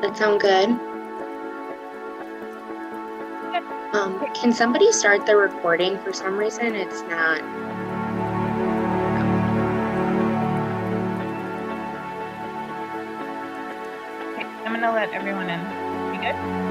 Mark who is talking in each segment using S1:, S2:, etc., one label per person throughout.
S1: That sound good? Can somebody start the recording? For some reason, it's not.
S2: Okay, I'm gonna let everyone in. You good?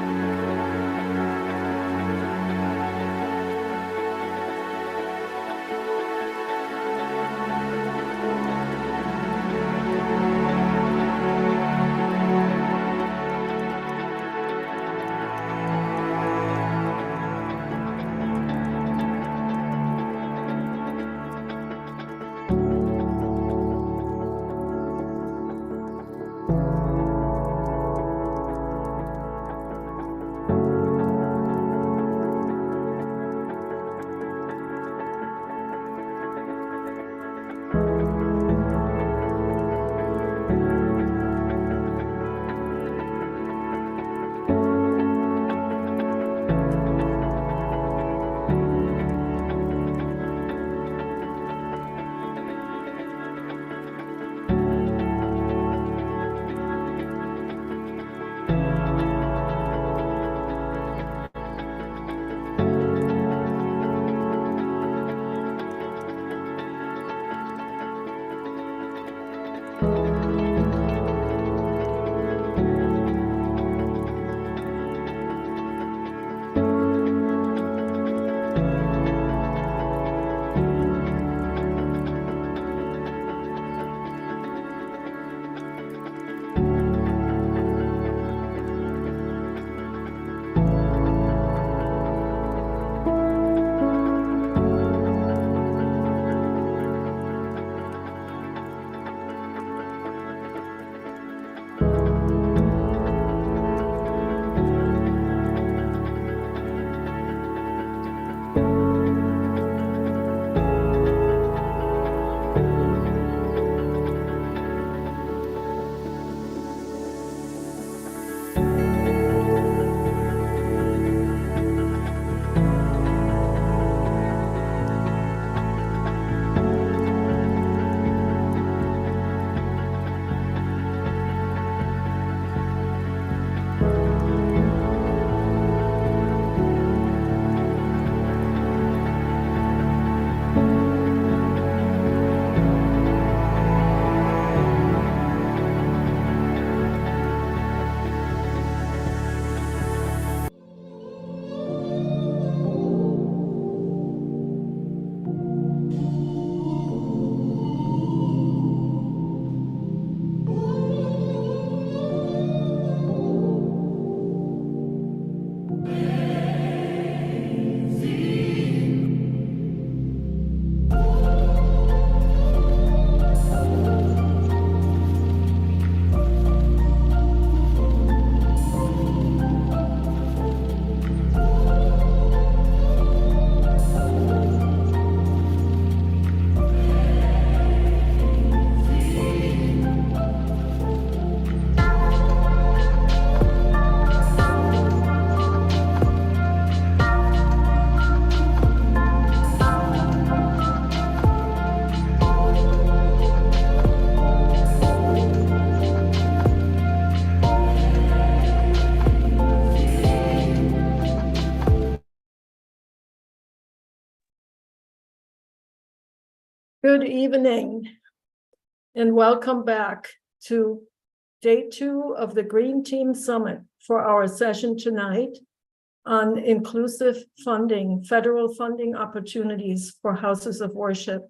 S3: Good evening and welcome back to day 2 of the Green Team Summit for our session tonight on inclusive funding, federal funding opportunities for houses of worship.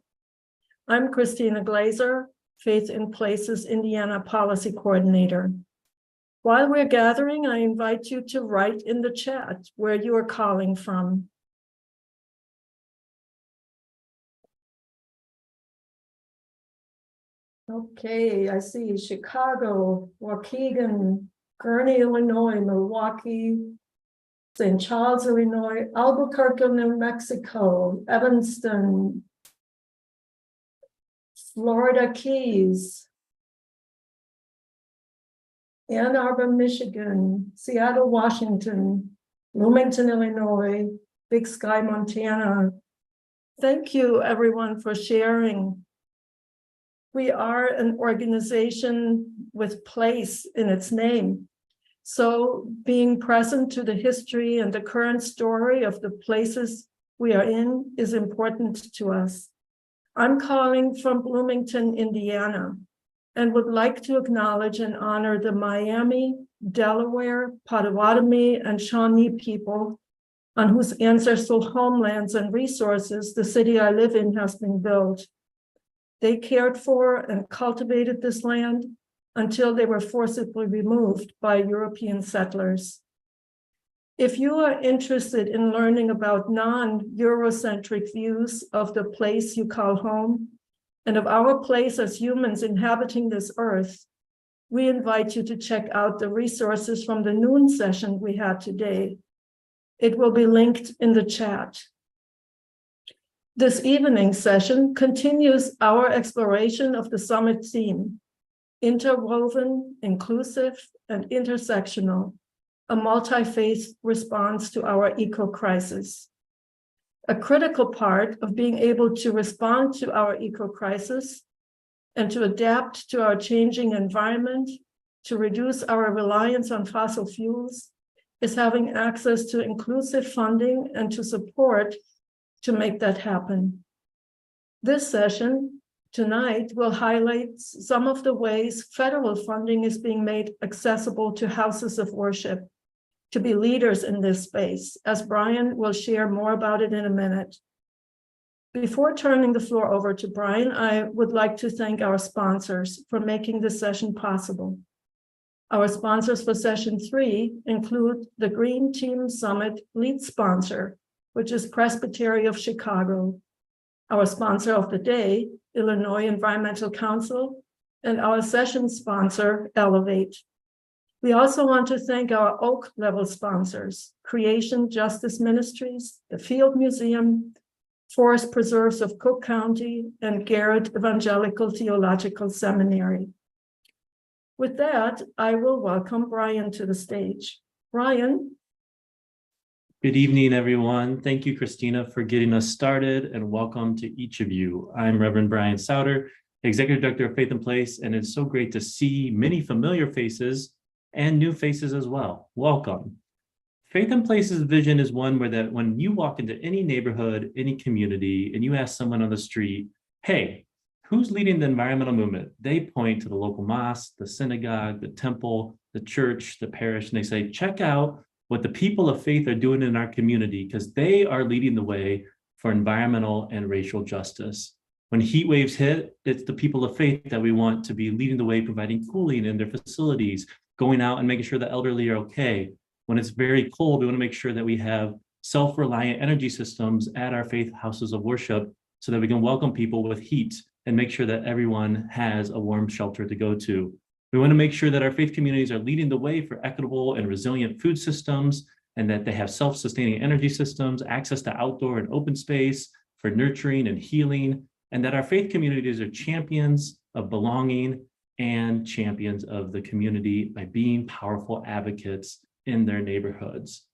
S3: I'm Christina Glazer, Faith in Places Indiana Policy Coordinator. While we're gathering, I invite you to write in the chat where you are calling from. Okay, I see Chicago, Waukegan, Kearney, Illinois, Milwaukee, St. Charles, Illinois, Albuquerque, New Mexico, Evanston, Florida Keys, Ann Arbor, Michigan, Seattle, Washington, Bloomington, Illinois, Big Sky, Montana. Thank you, everyone, for sharing. We are an organization with place in its name. So being present to the history and the current story of the places we are in is important to us. I'm calling from Bloomington, Indiana, and would like to acknowledge and honor the Miami, Delaware, Potawatomi, and Shawnee people on whose ancestral homelands and resources the city I live in has been built. They cared for and cultivated this land until they were forcibly removed by European settlers. If you are interested in learning about non-Eurocentric views of the place you call home and of our place as humans inhabiting this earth, we invite you to check out the resources from the noon session we had today. It will be linked in the chat. This evening session continues our exploration of the summit theme, Interwoven, Inclusive, and Intersectional, a multi-faith response to our eco-crisis. A critical part of being able to respond to our eco-crisis and to adapt to our changing environment, to reduce our reliance on fossil fuels, is having access to inclusive funding and to support to make that happen. This session tonight will highlight some of the ways federal funding is being made accessible to houses of worship, to be leaders in this space, as Brian will share more about it in a minute. Before turning the floor over to Brian, I would like to thank our sponsors for making this session possible. Our sponsors for session 3 include the Green Team Summit lead sponsor, which is Presbytery of Chicago, our sponsor of the day, Illinois Environmental Council, and our session sponsor, Elevate. We also want to thank our Oak level sponsors, Creation Justice Ministries, the Field Museum, Forest Preserves of Cook County, and Garrett Evangelical Theological Seminary. With that, I will welcome Brian to the stage. Brian.
S4: Good evening, everyone. Thank you, Christina, for getting us started, and welcome to each of you. I'm Reverend Brian Souter, Executive Director of Faith in Place, and it's so great to see many familiar faces and new faces as well. Welcome. Faith in Place's vision is one where that when you walk into any neighborhood, any community, and you ask someone on the street, hey, who's leading the environmental movement? They point to the local mosque, the synagogue, the temple, the church, the parish, and they say, check out what the people of faith are doing in our community, because they are leading the way for environmental and racial justice. When heat waves hit, it's the people of faith that we want to be leading the way, providing cooling in their facilities, going out and making sure the elderly are okay. When it's very cold, we want to make sure that we have self-reliant energy systems at our faith houses of worship so that we can welcome people with heat and make sure that everyone has a warm shelter to go to. We want to make sure that our faith communities are leading the way for equitable and resilient food systems, and that they have self-sustaining energy systems, access to outdoor and open space for nurturing and healing, and that our faith communities are champions of belonging and champions of the community by being powerful advocates in their neighborhoods.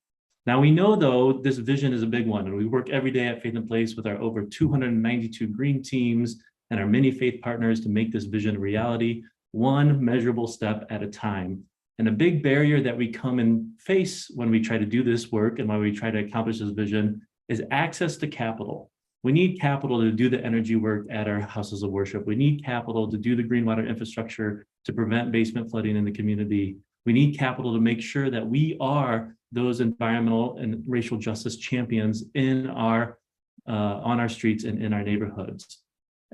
S4: Now, we know, though, this vision is a big one, and we work every day at Faith in Place with our over 292 green teams and our many faith partners to make this vision a reality, one measurable step at a time. And a big barrier that we come and face when we try to do this work and when we try to accomplish this vision is access to capital. We need capital to do the energy work at our houses of worship. We need capital to do the green water infrastructure to prevent basement flooding in the community. We need capital to make sure that we are those environmental and racial justice champions in our on our streets and in our neighborhoods.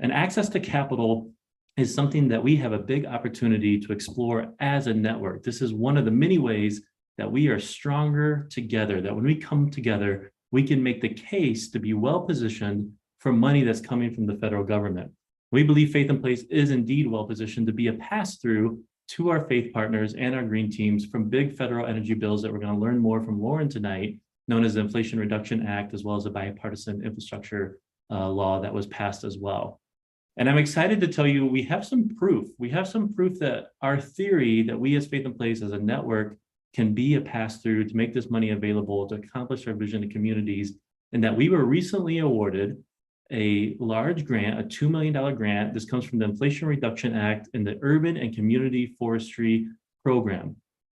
S4: And access to capital is something that we have a big opportunity to explore as a network. This is one of the many ways that we are stronger together, that when we come together, we can make the case to be well-positioned for money that's coming from the federal government. We believe Faith in Place is indeed well-positioned to be a pass-through to our faith partners and our green teams from big federal energy bills that we're going to learn more from Lauren tonight, known as the Inflation Reduction Act, as well as a bipartisan infrastructure law that was passed as well. And I'm excited to tell you we have some proof. We have some proof that our theory that we as Faith in Place as a network can be a pass-through to make this money available to accomplish our vision to communities, and that we were recently awarded a large grant, a $2 million grant. This comes from the Inflation Reduction Act and the Urban and Community Forestry Program.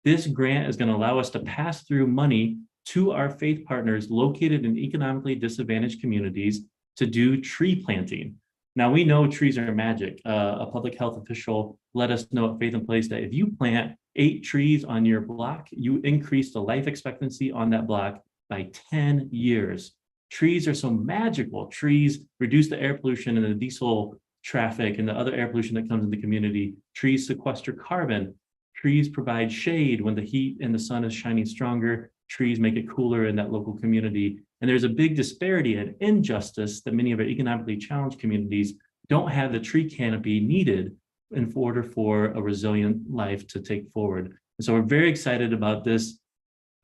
S4: This grant is going to allow us to pass through money to our faith partners located in economically disadvantaged communities to do tree planting. Now, we know trees are magic. A public health official let us know at Faith in Place that if you plant 8 trees on your block, you increase the life expectancy on that block by 10 years. Trees are so magical. Trees reduce the air pollution and the diesel traffic and the other air pollution that comes in the community. Trees sequester carbon. Trees provide shade when the heat and the sun is shining stronger. Trees make it cooler in that local community. And there's a big disparity and injustice that many of our economically challenged communities don't have the tree canopy needed in order for a resilient life to take forward. And so we're very excited about this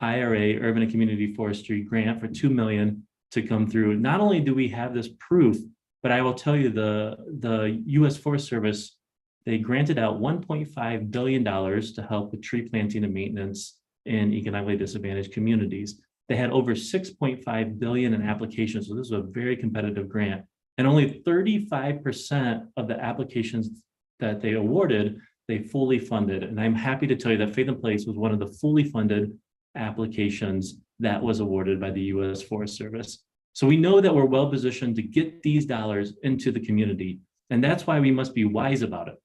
S4: IRA, Urban and Community Forestry grant for $2 million to come through. Not only do we have this proof, but I will tell you the U.S. Forest Service, they granted out $1.5 billion to help with tree planting and maintenance in economically disadvantaged communities. They had over 6.5 billion in applications. So this was a very competitive grant. And only 35% of the applications that they awarded, they fully funded. And I'm happy to tell you that Faith in Place was one of the fully funded applications that was awarded by the U.S. Forest Service. So we know that we're well positioned to get these dollars into the community. And that's why we must be wise about it.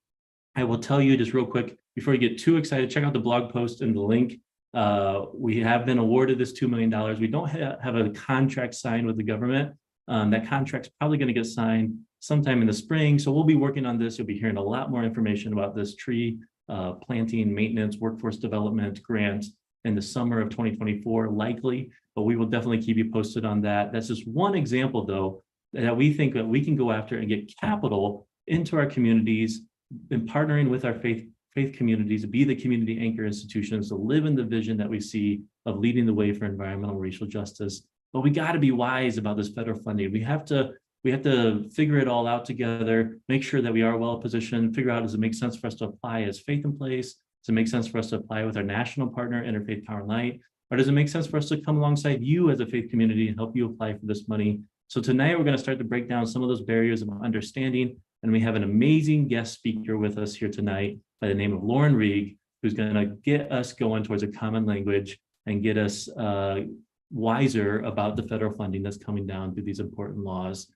S4: I will tell you just real quick, before you get too excited, check out the blog post and the link. We have been awarded this $2 million. We don't have a contract signed with the government. That contract's probably going to get signed sometime in the spring. So we'll be working on this. You'll be hearing a lot more information about this tree planting, maintenance, workforce development grant in the summer of 2024, likely, but we will definitely keep you posted on that. That's just one example, though, that we think that we can go after and get capital into our communities and partnering with our faith communities to be the community anchor institutions, to live in the vision that we see of leading the way for environmental racial justice. But we got to be wise about this federal funding. We have to figure it all out together, make sure that we are well positioned, figure out, does it make sense for us to apply as Faith in Place? Does it make sense for us to apply with our national partner, Interfaith Power and Light? Or does it make sense for us to come alongside you as a faith community and help you apply for this money? So tonight we're going to start to break down some of those barriers of understanding. And we have an amazing guest speaker with us here tonight by the name of Lauren Reeg, who's going to get us going towards a common language and get us wiser about the federal funding that's coming down through these important laws.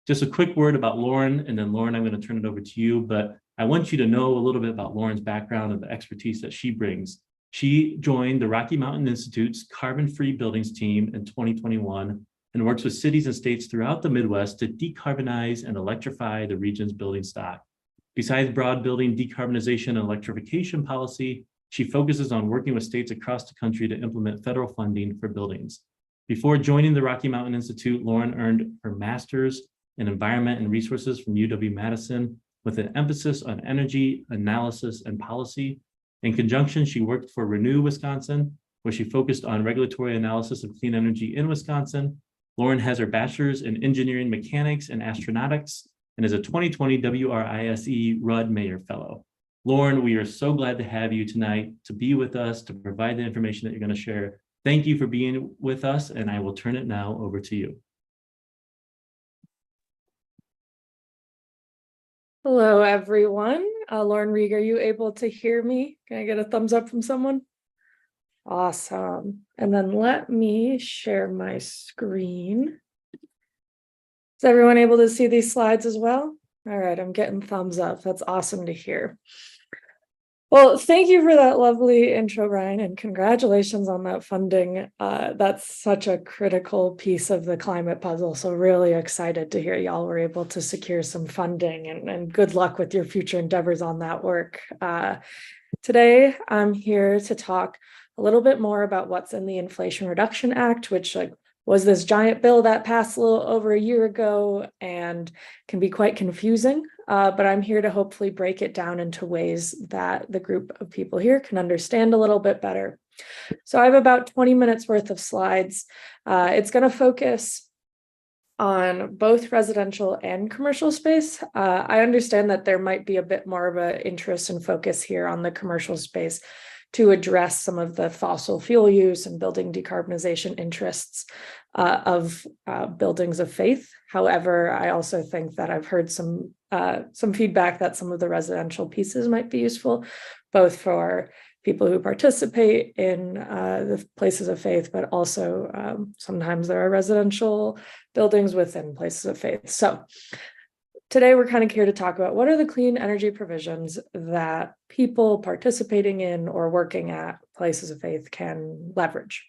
S4: Just a quick word about Lauren, and then Lauren, I'm going to turn it over to you, but I want you to know a little bit about Lauren's background and the expertise that she brings. She joined the Rocky Mountain Institute's carbon-free buildings team in 2021 and works with cities and states throughout the Midwest to decarbonize and electrify the region's building stock. Besides broad building decarbonization and electrification policy, she focuses on working with states across the country to implement federal funding for buildings. Before joining the Rocky Mountain Institute, Lauren earned her master's in environment and resources from UW Madison with an emphasis on energy analysis and policy. In conjunction, she worked for Renew Wisconsin, where she focused on regulatory analysis of clean energy in Wisconsin. Lauren has her bachelor's in Engineering Mechanics and Astronautics and is a 2020 WRISE Rudd Mayer Fellow. Lauren, we are so glad to have you tonight to be with us, to provide the information that you're going to share. Thank you for being with us, and I will turn it now over to you.
S5: Hello, everyone. Lauren Reeg, are you able to hear me? Can I get a thumbs up from someone? Awesome. And then let me share my screen. Is everyone able to see these slides as well? All right, I'm getting thumbs up. That's awesome to hear. Well, thank you for that lovely intro, Brian, and congratulations on that funding. That's such a critical piece of the climate puzzle. So really excited to hear y'all were able to secure some funding, and good luck with your future endeavors on that work. Today, I'm here to talk a little bit more about what's in the Inflation Reduction Act, which was this giant bill that passed a little over a year ago and can be quite confusing. But I'm here to hopefully break it down into ways that the group of people here can understand a little bit better. So I have about 20 minutes worth of slides. It's going to focus on both residential and commercial space. I understand that there might be a bit more of an interest and focus here on the commercial space to address some of the fossil fuel use and building decarbonization interests of buildings of faith. However, I also think that I've heard some feedback that some of the residential pieces might be useful, both for people who participate in the places of faith, but also sometimes there are residential buildings within places of faith. So today we're kind of here to talk about what are the clean energy provisions that people participating in or working at places of faith can leverage.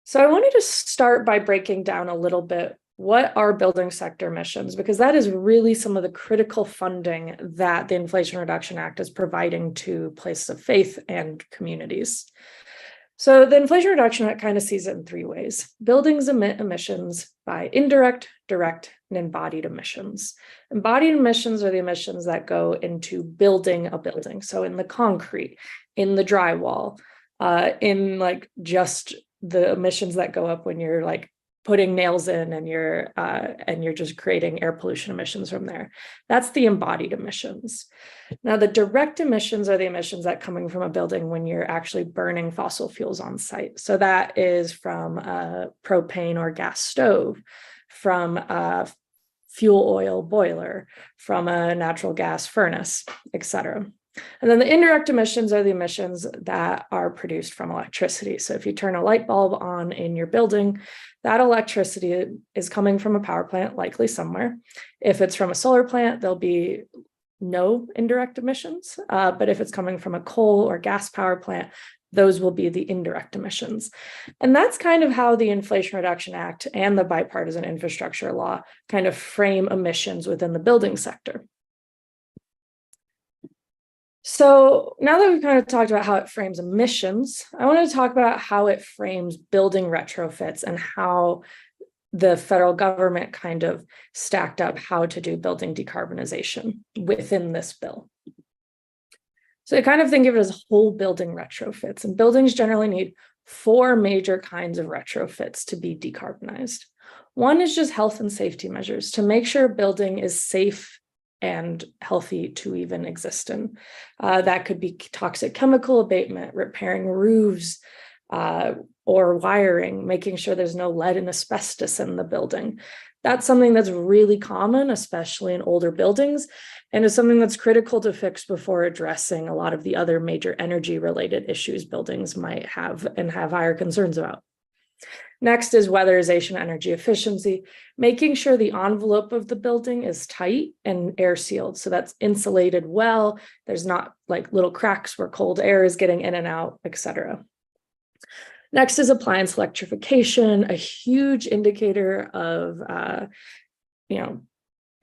S5: So I wanted to start by breaking down a little bit what are building sector emissions, because that is really some of the critical funding that the Inflation Reduction Act is providing to places of faith and communities. So the Inflation Reduction Act kind of sees it in three ways. Buildings emit emissions by indirect, direct, and embodied emissions. Embodied emissions are the emissions that go into building a building. So in the concrete, in the drywall, in like just the emissions that go up when you're like putting nails in and you're just creating air pollution emissions from there. That's the embodied emissions. Now, the direct emissions are the emissions that coming from a building when you're actually burning fossil fuels on site. So that is from a propane or gas stove, from a fuel oil boiler, from a natural gas furnace, etc. And then the indirect emissions are the emissions that are produced from electricity. So if you turn a light bulb on in your building, that electricity is coming from a power plant, likely somewhere. If it's from a solar plant, there'll be no indirect emissions. But if it's coming from a coal or gas power plant, those will be the indirect emissions. And that's kind of how the Inflation Reduction Act and the bipartisan infrastructure law kind of frame emissions within the building sector. So now that we've kind of talked about how it frames emissions, I want to talk about how it frames building retrofits and how the federal government kind of stacked up how to do building decarbonization within this bill. So I kind of think of it as whole building retrofits, and buildings generally need four major kinds of retrofits to be decarbonized. One is just health and safety measures to make sure a building is safe and healthy to even exist in. That could be toxic chemical abatement, repairing roofs, or wiring, making sure there's no lead and asbestos in the building. That's something that's really common, especially in older buildings, and is something that's critical to fix before addressing a lot of the other major energy-related issues buildings might have and have higher concerns about. Next is weatherization, energy efficiency, making sure the envelope of the building is tight and air sealed. So that's insulated well. There's not like little cracks where cold air is getting in and out, etc. Next is appliance electrification, a huge indicator of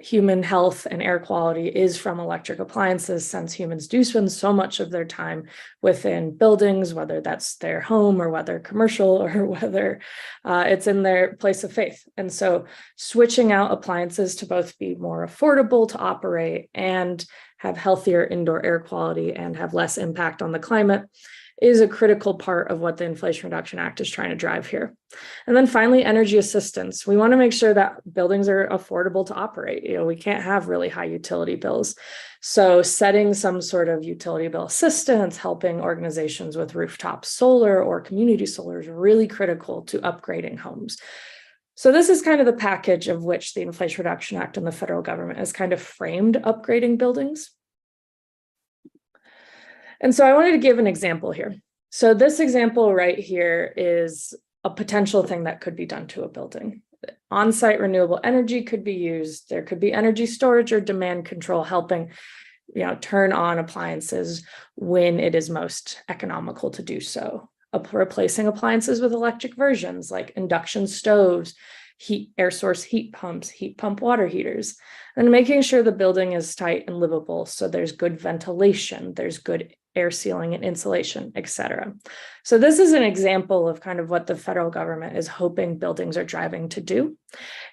S5: human health and air quality is from electric appliances, since humans do spend so much of their time within buildings, whether that's their home or whether commercial or whether it's in their place of faith. And so switching out appliances to both be more affordable to operate and have healthier indoor air quality and have less impact on the climate is a critical part of what the Inflation Reduction Act is trying to drive here. And then finally, energy assistance. We want to make sure that buildings are affordable to operate. We can't have really high utility bills. So setting some sort of utility bill assistance, helping organizations with rooftop solar or community solar is really critical to upgrading homes. So this is kind of the package of which the Inflation Reduction Act and the federal government has kind of framed upgrading buildings. And so I wanted to give an example here. So this example right here is a potential thing that could be done to a building. On-site renewable energy could be used. There could be energy storage or demand control helping, turn on appliances when it is most economical to do so. Replacing appliances with electric versions like induction stoves, air source heat pumps, heat pump water heaters, and making sure the building is tight and livable so there's good ventilation, there's good air sealing and insulation, etc. So this is an example of kind of what the federal government is hoping buildings are driving to do.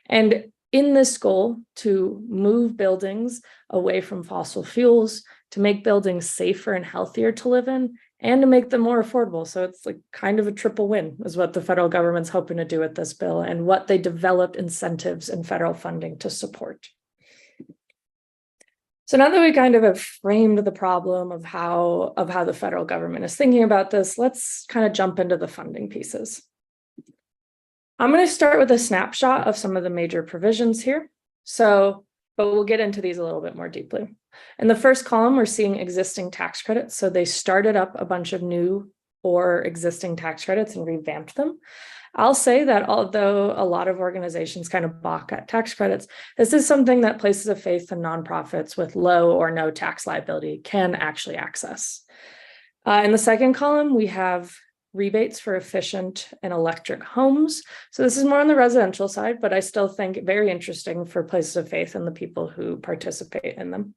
S5: And in this goal to move buildings away from fossil fuels, to make buildings safer and healthier to live in, and to make them more affordable. So it's like kind of a triple win is what the federal government's hoping to do with this bill and what they developed incentives and federal funding to support. So now that we kind of have framed the problem of how the federal government is thinking about this, let's kind of jump into the funding pieces. I'm going to start with a snapshot of some of the major provisions here. So but we'll get into these a little bit more deeply. In the first column, we're seeing existing tax credits. So they started up a bunch of new or existing tax credits and revamped them. I'll say that although a lot of organizations kind of balk at tax credits, this is something that places of faith and nonprofits with low or no tax liability can actually access. In the second column, we have rebates for efficient and electric homes. So this is more on the residential side, but I still think very interesting for places of faith and the people who participate in them.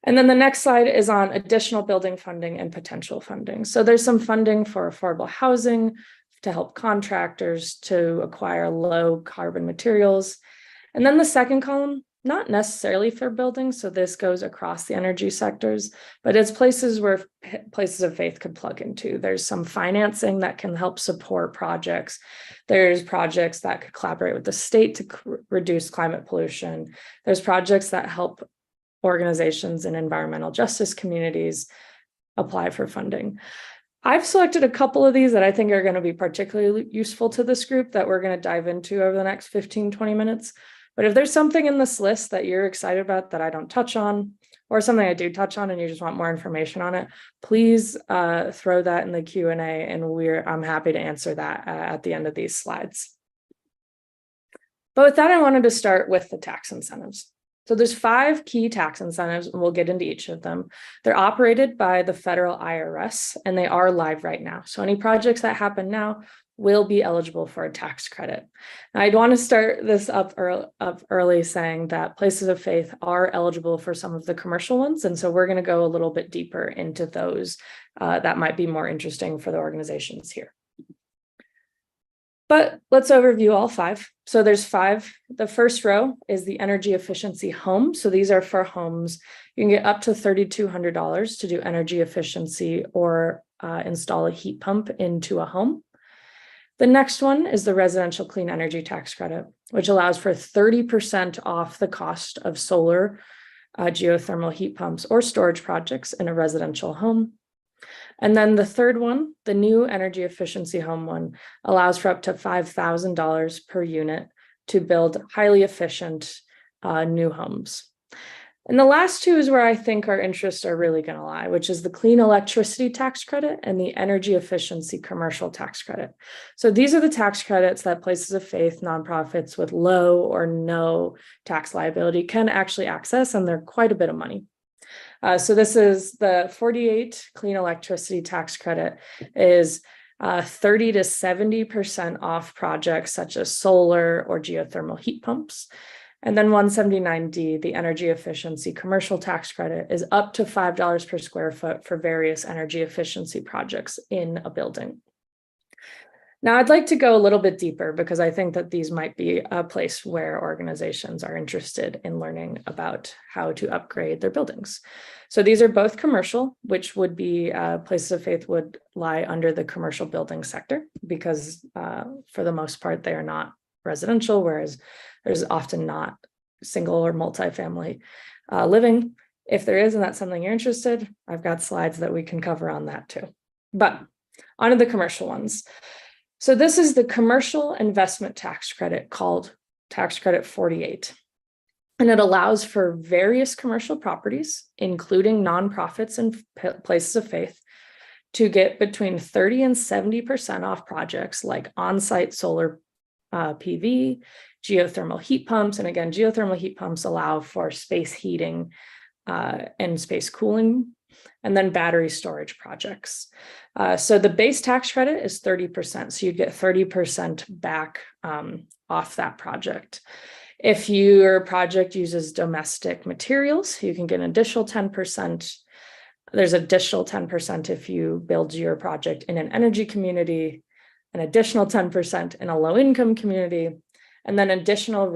S5: And then the next slide is on additional building funding and potential funding. So there's some funding for affordable housing to help contractors to acquire low carbon materials. And then the second column, not necessarily for buildings, so this goes across the energy sectors, but it's places where places of faith could plug into. There's some financing that can help support projects. There's projects that could collaborate with the state to reduce climate pollution. There's projects that help organizations and environmental justice communities apply for funding. I've selected a couple of these that I think are going to be particularly useful to this group that we're going to dive into over the next 15, 20 minutes. But if there's something in this list that you're excited about that I don't touch on, or something I do touch on and you just want more information on it, please throw that in the Q&A and I'm happy to answer that at the end of these slides. But with that, I wanted to start with the tax incentives. So there's 5 key tax incentives, and we'll get into each of them. They're operated by the federal IRS, and they are live right now. So any projects that happen now will be eligible for a tax credit. Now, I'd want to start this up early saying that places of faith are eligible for some of the commercial ones. And so we're going to go a little bit deeper into those that might be more interesting for the organizations here. But let's overview all 5. So there's 5. The first row is the energy efficiency home. So these are for homes. You can get up to $3,200 to do energy efficiency or install a heat pump into a home. The next one is the residential clean energy tax credit, which allows for 30% off the cost of solar, geothermal heat pumps, or storage projects in a residential home. And then the third one, the new energy efficiency home one, allows for up to $5,000 per unit to build highly efficient new homes. And the last 2 is where I think our interests are really going to lie, which is the clean electricity tax credit and the energy efficiency commercial tax credit. So these are the tax credits that places of faith, nonprofits with low or no tax liability can actually access, and they're quite a bit of money. So this is the 48 clean electricity tax credit is 30 to 70% off projects such as solar or geothermal heat pumps. And then 179D, the energy efficiency commercial tax credit, is up to $5 per square foot for various energy efficiency projects in a building. Now, I'd like to go a little bit deeper because I think that these might be a place where organizations are interested in learning about how to upgrade their buildings. So these are both commercial, which would be places of faith would lie under the commercial building sector because for the most part, they are not residential, whereas there's often not single or multifamily living. If there is, and that's something you're interested, I've got slides that we can cover on that too. But onto the commercial ones. So this is the commercial investment tax credit called Tax Credit 48. And it allows for various commercial properties, including nonprofits and places of faith, to get between 30 and 70% off projects like on-site solar PV, geothermal heat pumps. And again, geothermal heat pumps allow for space heating and space cooling, and then battery storage projects. So the base tax credit is 30%. So you get 30% back off that project. If your project uses domestic materials, you can get an additional 10%. There's additional 10% if you build your project in an energy community, an additional 10% in a low-income community, and then additional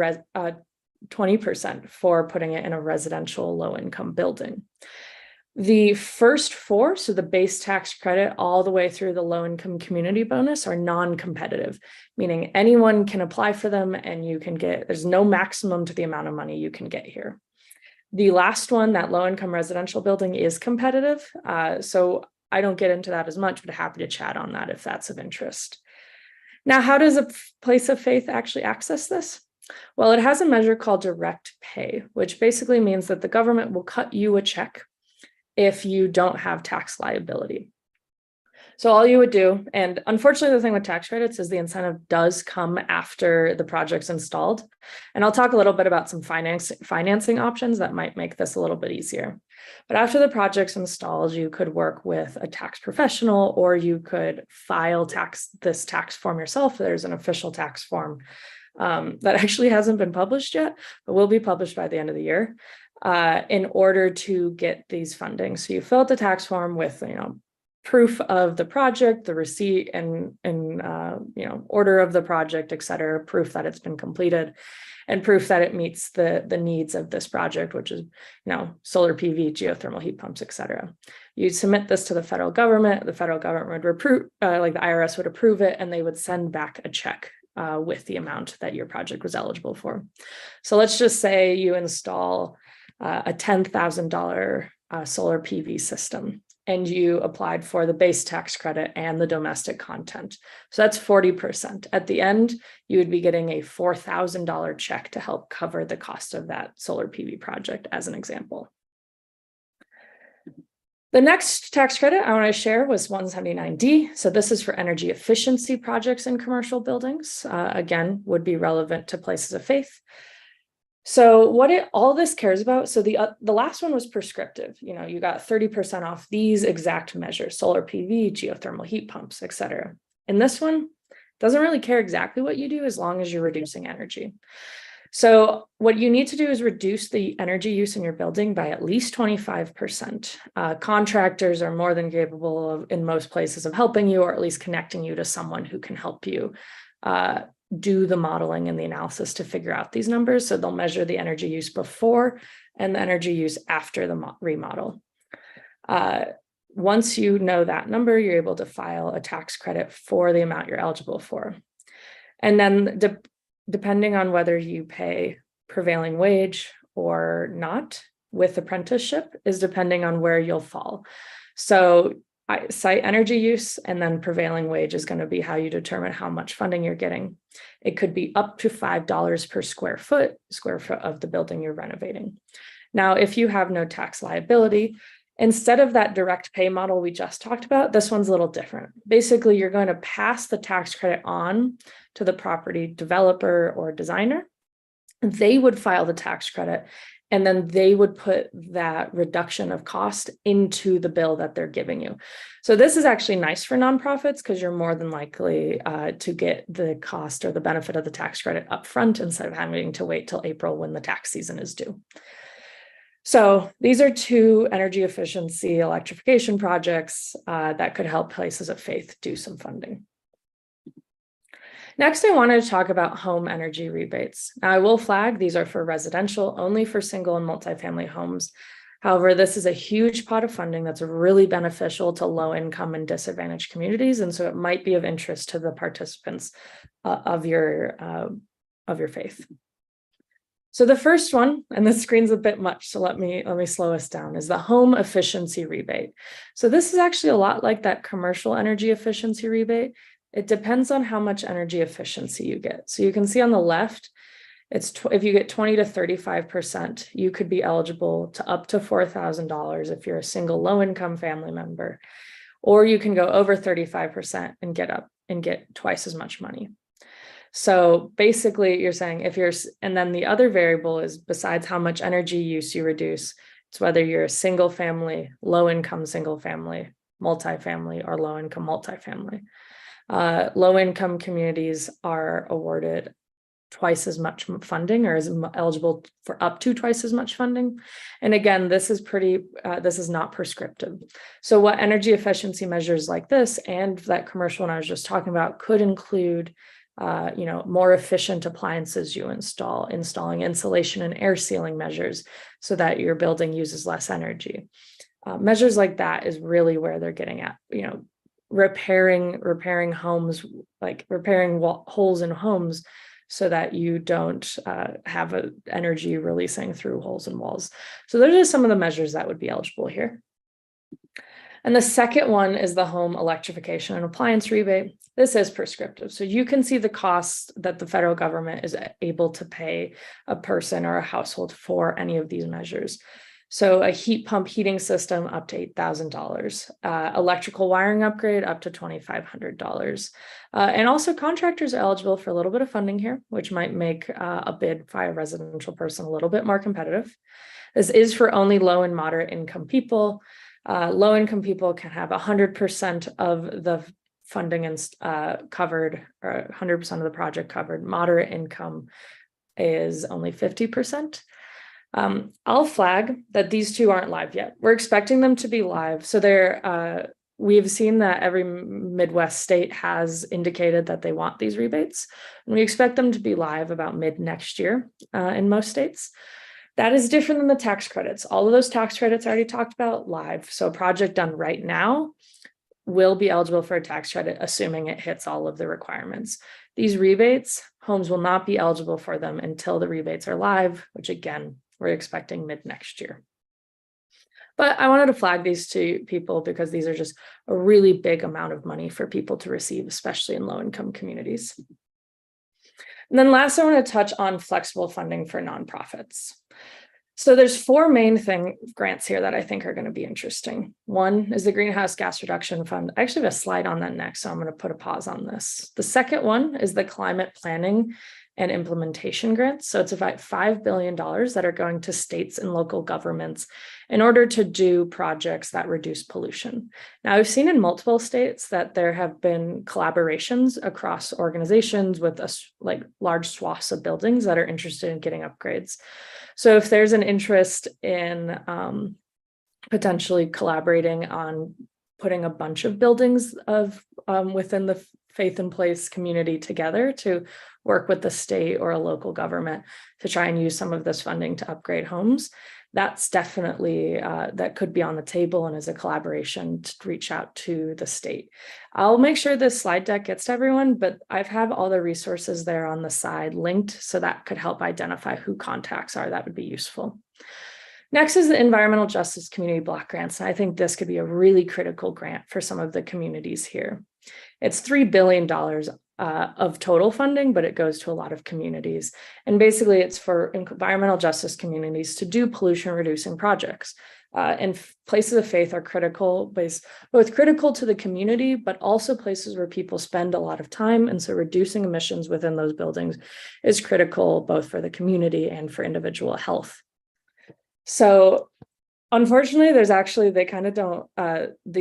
S5: 20% for putting it in a residential low-income building. The first 4, so the base tax credit all the way through the low-income community bonus, are non-competitive, meaning anyone can apply for them and you can get, there's no maximum to the amount of money you can get here. The last one, that low-income residential building, is competitive. So I don't get into that as much, but happy to chat on that if that's of interest. Now, how does a place of faith actually access this? Well, it has a measure called direct pay, which basically means that the government will cut you a check if you don't have tax liability. So all you would do, and unfortunately the thing with tax credits is the incentive does come after the project's installed. And I'll talk a little bit about some financing options that might make this a little bit easier. But after the project's installed, you could work with a tax professional, or you could file this tax form yourself. There's an official tax form that actually hasn't been published yet, but will be published by the end of the year in order to get these funding. So you fill out the tax form with, proof of the project, the receipt and order of the project, et cetera, proof that it's been completed, and proof that it meets the needs of this project, which is, solar PV, geothermal heat pumps, et cetera. You submit this to the federal government. The federal government would approve, like the IRS would approve it, and they would send back a check with the amount that your project was eligible for. So let's just say you install a $10,000 solar PV system, and you applied for the base tax credit and the domestic content. So that's 40%. At the end, you would be getting a $4,000 check to help cover the cost of that solar PV project, as an example. The next tax credit I want to share was 179D. So this is for energy efficiency projects in commercial buildings. Again, would be relevant to places of faith. So all this cares about, so the last one was prescriptive. You got 30% off these exact measures: solar PV, geothermal heat pumps, et cetera. And this one doesn't really care exactly what you do as long as you're reducing energy. So what you need to do is reduce the energy use in your building by at least 25%. Contractors are more than capable of, in most places, of helping you, or at least connecting you to someone who can help you do the modeling and the analysis to figure out these numbers. So they'll measure the energy use before and the energy use after the remodel. Once you know that number, you're able to file a tax credit for the amount you're eligible for. And then depending on whether you pay prevailing wage or not with apprenticeship is depending on where you'll fall. So site energy use and then prevailing wage is going to be how you determine how much funding you're getting. It could be up to $5 per square foot of the building you're renovating. Now, if you have no tax liability, instead of that direct pay model we just talked about, this one's a little different. Basically, you're going to pass the tax credit on to the property developer or designer. They would file the tax credit, and then they would put that reduction of cost into the bill that they're giving you. So this is actually nice for nonprofits because you're more than likely to get the cost or the benefit of the tax credit upfront instead of having to wait till April when the tax season is due. So these are two energy efficiency electrification projects that could help places of faith do some funding. Next, I wanted to talk about home energy rebates. Now, I will flag these are for residential, only for single and multifamily homes. However, this is a huge pot of funding that's really beneficial to low income and disadvantaged communities. And so it might be of interest to the participants of your faith. So the first one, and the screen's a bit much, so let me slow us down, is the home efficiency rebate. So this is actually a lot like that commercial energy efficiency rebate. It depends on how much energy efficiency you get. So you can see on the left, if you get 20 to 35%, you could be eligible to up to $4,000 if you're a single low-income family member, or you can go over 35% and get twice as much money. So basically you're saying and then the other variable is besides how much energy use you reduce, it's whether you're a single family, low-income single family, multifamily, or low-income multifamily. Low-income communities are awarded twice as much funding, or is eligible for up to twice as much funding. And again, this is not prescriptive. So what energy efficiency measures like this and that commercial one I was just talking about could include more efficient appliances you installing insulation and air sealing measures so that your building uses less energy. Measures like that is really where they're getting at, repairing homes, like repairing holes in homes so that you don't have energy releasing through holes in walls. So those are some of the measures that would be eligible here. And the second one is the home electrification and appliance rebate. This is prescriptive. So you can see the costs that the federal government is able to pay a person or a household for any of these measures. So a heat pump heating system up to $8,000, electrical wiring upgrade up to $2,500. And also contractors are eligible for a little bit of funding here, which might make a bid by a residential person a little bit more competitive. This is for only low and moderate income people. Low income people can have 100% of the funding and covered, or 100% of the project covered. Moderate income is only 50%. I'll flag that these two aren't live yet. We're expecting them to be live. So we've seen that every Midwest state has indicated that they want these rebates, and we expect them to be live about mid next year in most states. That is different than the tax credits. All of those tax credits I already talked about live. So a project done right now will be eligible for a tax credit, assuming it hits all of the requirements. These rebates, homes will not be eligible for them until the rebates are live, which again, we're expecting mid next year. But I wanted to flag these to people because these are just a really big amount of money for people to receive, especially in low-income communities. And then last, I want to touch on flexible funding for nonprofits. So there's four main grants here that I think are going to be interesting. One is the Greenhouse Gas Reduction Fund. I actually have a slide on that next, so I'm going to put a pause on this. The second one is the Climate Planning and Implementation Grants. So it's about $5 billion that are going to states and local governments in order to do projects that reduce pollution. Now, I've seen in multiple states that there have been collaborations across organizations with large swaths of buildings that are interested in getting upgrades. So if there's an interest in potentially collaborating on putting a bunch of buildings within the Faith in Place community together to work with the state or a local government to try and use some of this funding to upgrade homes, that's definitely, that could be on the table and is a collaboration to reach out to the state. I'll make sure this slide deck gets to everyone, but I've have all the resources there on the side linked, so that could help identify who contacts are. That would be useful. Next is the Environmental Justice Community Block Grants. And I think this could be a really critical grant for some of the communities here. It's $3 billion of total funding, but it goes to a lot of communities. And basically it's for environmental justice communities to do pollution reducing projects. And places of faith are critical, both critical to the community, but also places where people spend a lot of time. And so reducing emissions within those buildings is critical both for the community and for individual health. So unfortunately, these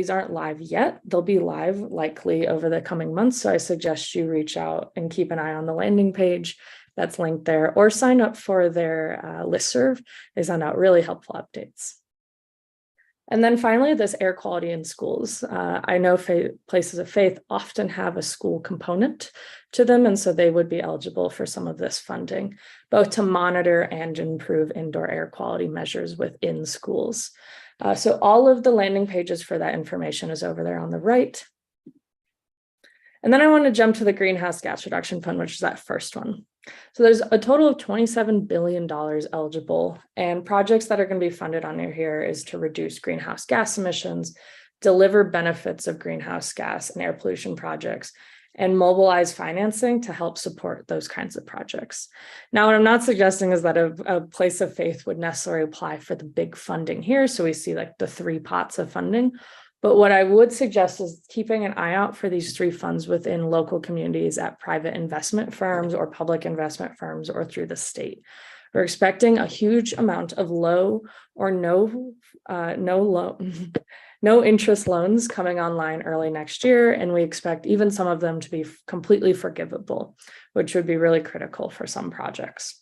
S5: aren't live yet. They'll be live likely over the coming months. So I suggest you reach out and keep an eye on the landing page that's linked there, or sign up for their listserv. They send out really helpful updates. And then finally, this air quality in schools. I know places of faith often have a school component to them, and so they would be eligible for some of this funding, both to monitor and improve indoor air quality measures within schools. So all of the landing pages for that information is over there on the right. And then I want to jump to the Greenhouse Gas Reduction Fund, which is that first one. So there's a total of $27 billion eligible, and projects that are going to be funded under here is to reduce greenhouse gas emissions, deliver benefits of greenhouse gas and air pollution projects, and mobilize financing to help support those kinds of projects. Now, what I'm not suggesting is that a place of faith would necessarily apply for the big funding here. So we see like the three pots of funding. But what I would suggest is keeping an eye out for these three funds within local communities at private investment firms or public investment firms or through the state. We're expecting a huge amount of low or no interest loans coming online early next year. And we expect even some of them to be completely forgivable, which would be really critical for some projects.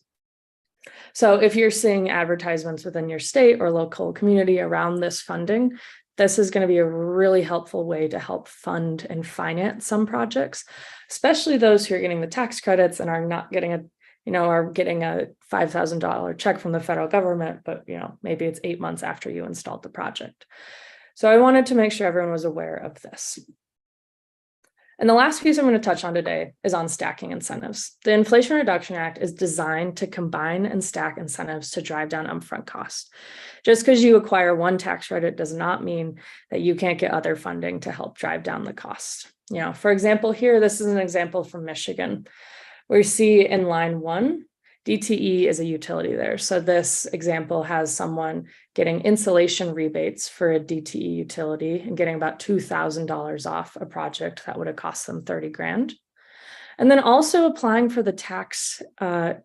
S5: So if you're seeing advertisements within your state or local community around this funding, this is going to be a really helpful way to help fund and finance some projects, especially those who are getting the tax credits and are not getting are getting a $5,000 check from the federal government, but maybe it's 8 months after you installed the project. So I wanted to make sure everyone was aware of this. And the last piece I'm going to touch on today is on stacking incentives. The Inflation Reduction Act is designed to combine and stack incentives to drive down upfront costs. Just because you acquire one tax credit does not mean that you can't get other funding to help drive down the cost. For example, here, this is an example from Michigan, where you see in line 1, DTE is a utility there. So this example has someone getting insulation rebates for a DTE utility and getting about $2,000 off a project that would have cost them 30 grand. And then also applying for the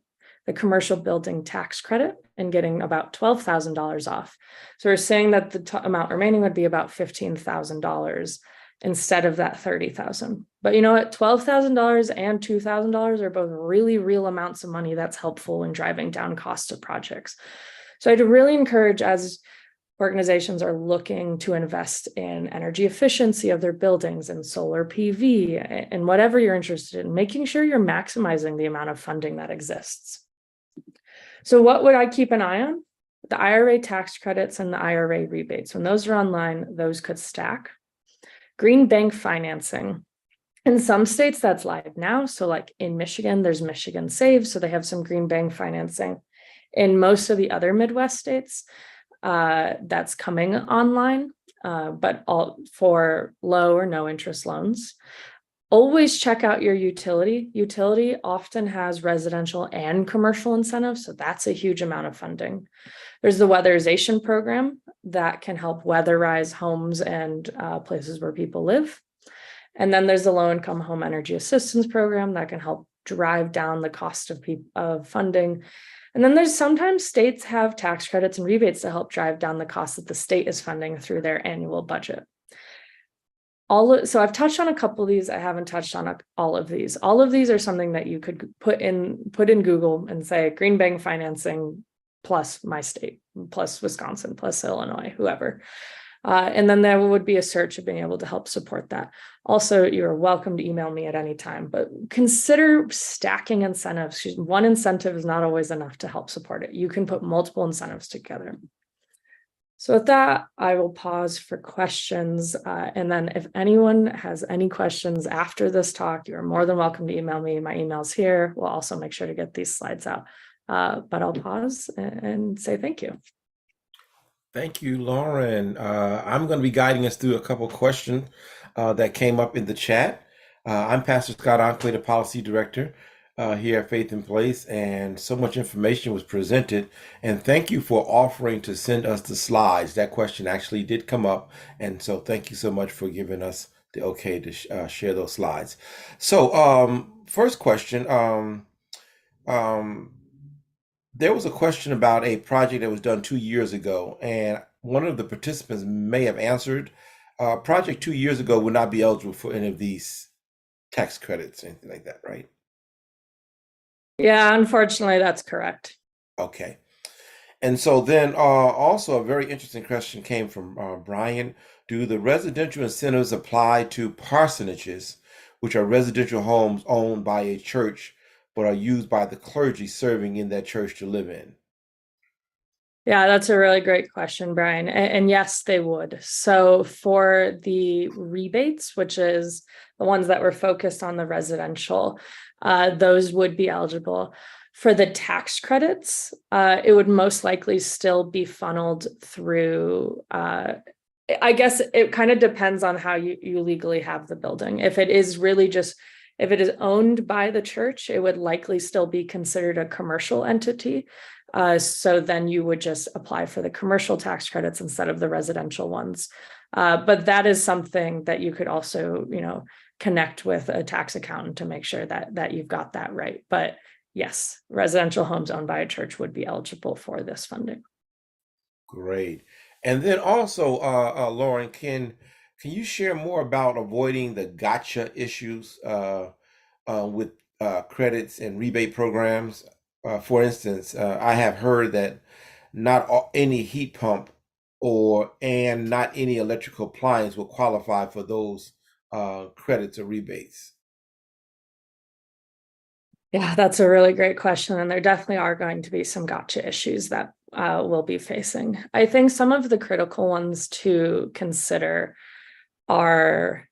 S5: commercial building tax credit and getting about $12,000 off. So we're saying that the amount remaining would be about $15,000 instead of that $30,000. But you know what? $12,000 and $2,000 are both really real amounts of money that's helpful in driving down costs of projects. So I'd really encourage, as organizations are looking to invest in energy efficiency of their buildings and solar PV and whatever you're interested in, making sure you're maximizing the amount of funding that exists. So what would I keep an eye on? The IRA tax credits and the IRA rebates. When those are online, those could stack. Green bank financing. In some states, that's live now. So like in Michigan, there's Michigan Save. So they have some green bank financing. In most of the other Midwest states, that's coming online, but all for low or no interest loans. Always check out your utility. Utility often has residential and commercial incentives, so that's a huge amount of funding. There's the weatherization program that can help weatherize homes and places where people live. And then there's the low-income home energy assistance program that can help drive down the cost of funding. And then there's sometimes states have tax credits and rebates to help drive down the cost that the state is funding through their annual budget. So I've touched on a couple of these. I haven't touched on all of these. All of these are something that you could put in Google and say green bank financing plus my state, plus Wisconsin, plus Illinois, whoever. And then there would be a search of being able to help support that. Also, you're welcome to email me at any time, but consider stacking incentives. One incentive is not always enough to help support it. You can put multiple incentives together. So with that, I will pause for questions. And then if anyone has any questions after this talk, you're more than welcome to email me. My email's here. We'll also make sure to get these slides out. But I'll pause and say thank you.
S6: Thank you, Lauren. I'm going to be guiding us through a couple of questions that came up in the chat. I'm Pastor Scott Onquay, the Policy Director here at Faith in Place, and so much information was presented. And thank you for offering to send us the slides. That question actually did come up, and so thank you so much for giving us the okay to share those slides. So first question, there was a question about a project that was done 2 years ago, and one of the participants may have answered. Project 2 years ago would not be eligible for any of these tax credits, anything like that, right?
S5: Yeah, unfortunately, that's correct.
S6: Okay. And so then also a very interesting question came from Brian. Do the residential incentives apply to parsonages, which are residential homes owned by a church but are used by the clergy serving in that church to live in?
S5: Yeah, that's a really great question, Brian. And yes, they would. So for the rebates, which is the ones that were focused on the residential, those would be eligible. For the tax credits, it would most likely still be funneled through, I guess it kind of depends on how you legally have the building. If it is really just, if it is owned by the church, it would likely still be considered a commercial entity. So then you would just apply for the commercial tax credits instead of the residential ones. But that is something that you could also, connect with a tax accountant to make sure that you've got that right. But yes, residential homes owned by a church would be eligible for this funding. Great.
S6: And then also, Lauren, can you share more about avoiding the gotcha issues with credits and rebate programs? For instance, I have heard that not any heat pump and not any electrical appliance will qualify for those credits or rebates.
S5: Yeah, that's a really great question. And there definitely are going to be some gotcha issues that we'll be facing. I think some of the critical ones to consider are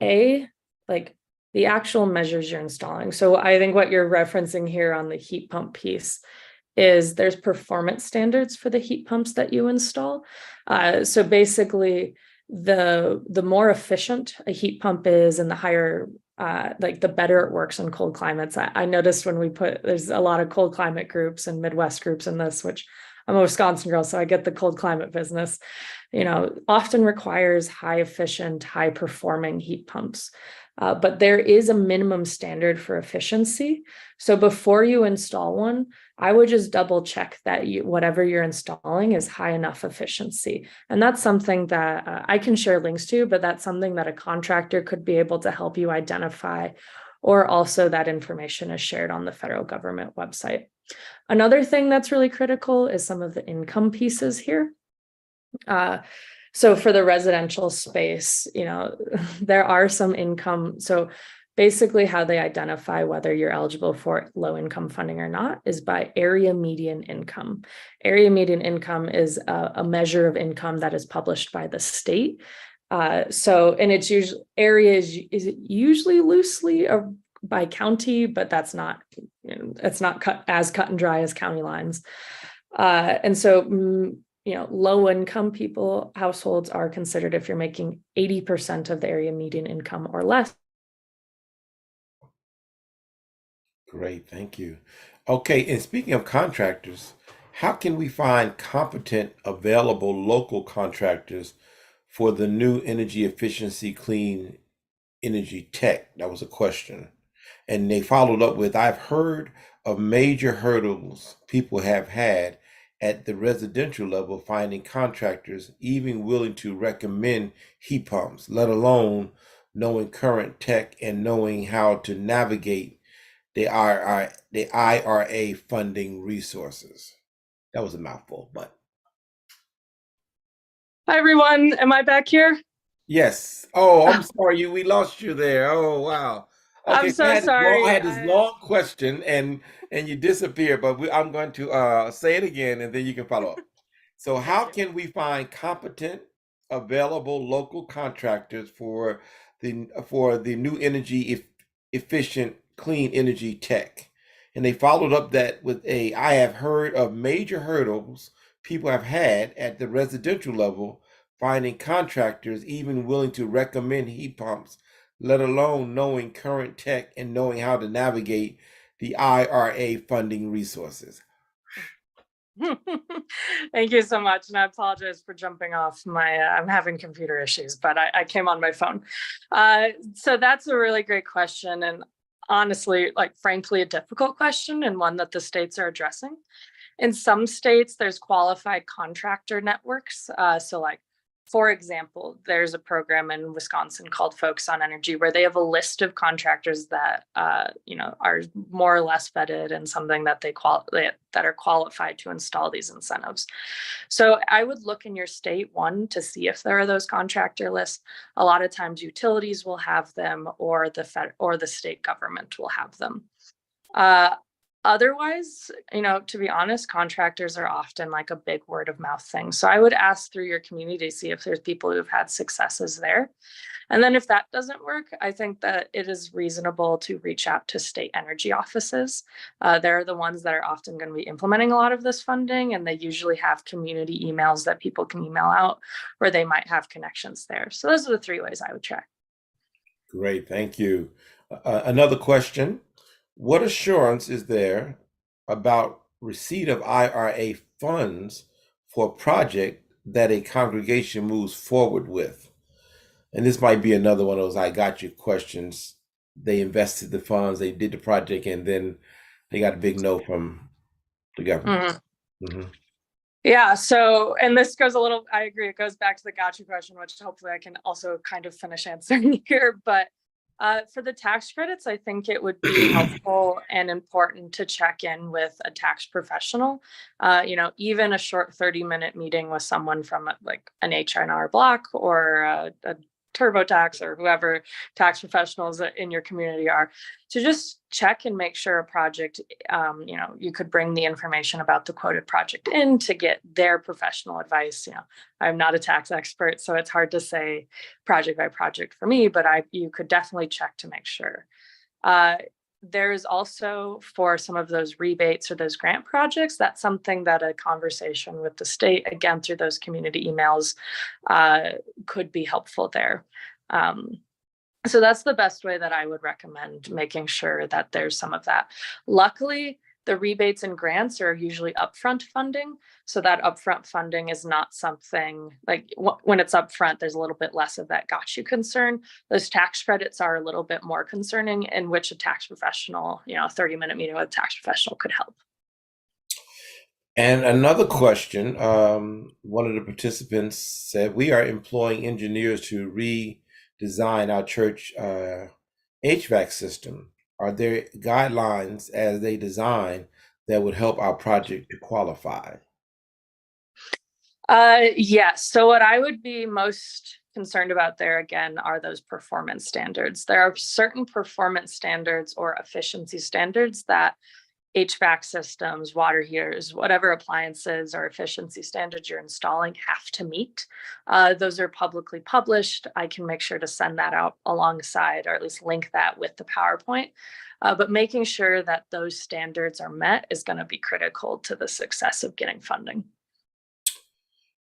S5: like the actual measures you're installing. So I think what you're referencing here on the heat pump piece is there's performance standards for the heat pumps that you install. So basically, the more efficient a heat pump is and the higher, like the better it works in cold climates. I noticed when there's a lot of cold climate groups and Midwest groups in this, which I'm a Wisconsin girl, so I get the cold climate business, often requires high efficient, high performing heat pumps. But there is a minimum standard for efficiency. So before you install one, I would just double check that whatever you're installing is high enough efficiency. And that's something that I can share links to, but that's something that a contractor could be able to help you identify, or also that information is shared on the federal government website. Another thing that's really critical is some of the income pieces here. So for the residential space, there are some income. So basically how they identify whether you're eligible for low income funding or not is by area median income. Area median income is a measure of income that is published by the state. And it's usually is usually loosely by county, but that's not, it's not cut and dry as county lines. And so low income households are considered if you're making 80% of the area median income or less.
S6: Great, thank you. Okay, and speaking of contractors, how can we find competent, available local contractors for the new energy efficiency clean energy tech? That was a question. And they followed up with, I've heard of major hurdles people have had at the residential level finding contractors even willing to recommend heat pumps, let alone knowing current tech and knowing how to navigate the IRA funding resources. That was a mouthful, but.
S5: Hi, everyone. Am I back here?
S6: Yes. Oh, I'm sorry, we lost you there. Oh, wow. Okay,
S5: I'm so sorry.
S6: I had this long question and you disappeared, but I'm going to say it again and then you can follow up. So how can we find competent, available local contractors for the new energy efficient clean energy tech? And they followed up that with I have heard of major hurdles people have had at the residential level finding contractors even willing to recommend heat pumps, let alone knowing current tech and knowing how to navigate the IRA funding resources.
S5: Thank you so much. And I apologize for jumping off I'm having computer issues, but I came on my phone. So that's a really great question. And honestly, frankly, a difficult question and one that the states are addressing. In some states, there's qualified contractor networks. For example, there's a program in Wisconsin called Focus on Energy where they have a list of contractors that are more or less vetted and something that that are qualified to install these incentives. So I would look in your state, to see if there are those contractor lists. A lot of times utilities will have them, or the state government will have them. Otherwise, to be honest, contractors are often a big word of mouth thing. So I would ask through your community to see if there's people who've had successes there. And then if that doesn't work, I think that it is reasonable to reach out to state energy offices. They're the ones that are often going to be implementing a lot of this funding, and they usually have community emails that people can email out, or they might have connections there. So those are the 3 ways I would try.
S6: Great, thank you. Another question. What assurance is there about receipt of IRA funds for a project that a congregation moves forward with? And this might be another one of those I got you questions. They invested the funds, they did the project, and then they got a big no from the government. Mm-hmm. Mm-hmm.
S5: Yeah, so, and this goes I agree, it goes back to the gotcha question, which hopefully I can also kind of finish answering here. But for the tax credits, I think it would be helpful and important to check in with a tax professional. Even a short 30-minute meeting with someone from an H&R Block or a TurboTax or whoever tax professionals in your community are, to just check and make sure a project, you could bring the information about the quoted project in to get their professional advice. I'm not a tax expert, so it's hard to say project by project for me, but you could definitely check to make sure. There's also, for some of those rebates or those grant projects, that's something that a conversation with the state, again, through those community emails, could be helpful there. So that's the best way that I would recommend making sure that there's some of that. Luckily, the rebates and grants are usually upfront funding. So that upfront funding is not something like when it's upfront, there's a little bit less of that got you concern. Those tax credits are a little bit more concerning, in which a tax professional, a 30-minute meeting with a tax professional could help.
S6: And another question, one of the participants said, we are employing engineers to redesign our church HVAC system. Are there guidelines as they design that would help our project to qualify?
S5: Yes. So what I would be most concerned about there, again, are those performance standards. There are certain performance standards or efficiency standards that HVAC systems, water heaters, whatever appliances or efficiency standards you're installing have to meet. Those are publicly published. I can make sure to send that out alongside, or at least link that with the PowerPoint. But making sure that those standards are met is going to be critical to the success of getting funding.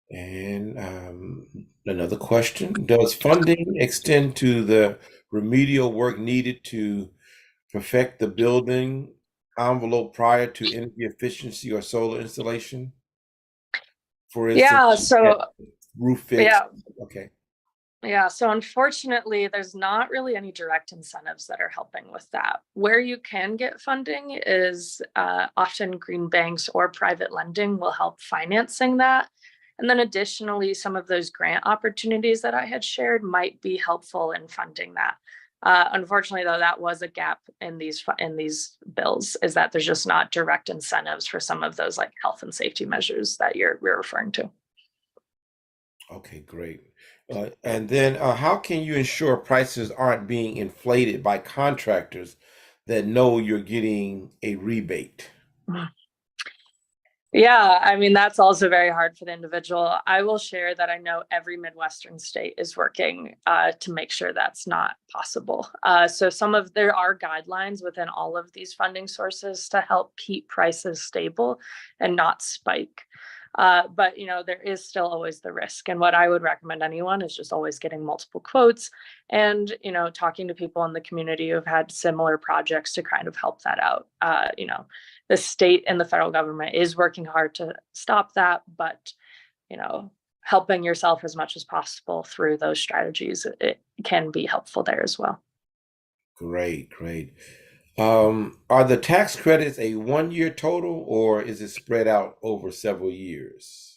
S6: And another question, does funding extend to the remedial work needed to perfect the building envelope prior to energy efficiency or solar installation? For instance, roof fix.
S5: Yeah.
S6: Okay.
S5: Yeah, so unfortunately, there's not really any direct incentives that are helping with that. Where you can get funding is often green banks or private lending will help financing that. And then additionally, some of those grant opportunities that I had shared might be helpful in funding that. Unfortunately, though, that was a gap in these bills, is that there's just not direct incentives for some of those like health and safety measures that we're referring to.
S6: Okay, great. And then how can you ensure prices aren't being inflated by contractors that know you're getting a rebate?
S5: Yeah, I mean, that's also very hard for the individual. I will share that I know every Midwestern state is working to make sure that's not possible. So there are guidelines within all of these funding sources to help keep prices stable and not spike. But there is still always the risk. And what I would recommend anyone is just always getting multiple quotes and, talking to people in the community who've had similar projects to kind of help that out. The state and the federal government is working hard to stop that, but, helping yourself as much as possible through those strategies, it can be helpful there as well.
S6: Great, great. Are the tax credits a 1-year total, or is it spread out over several years?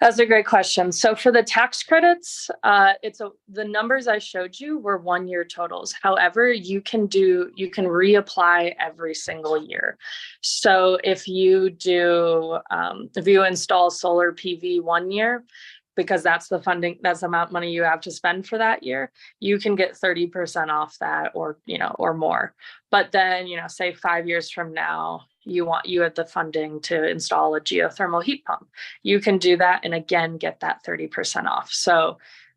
S5: That's a great question. So for the tax credits, the numbers I showed you were 1-year totals. However, you can reapply every single year. So if you install solar PV 1 year, because that's the amount of money you have to spend for that year, you can get 30% off that or more. But then, say 5 years from now, you had the funding to install a geothermal heat pump. You can do that and again, get that 30% off. So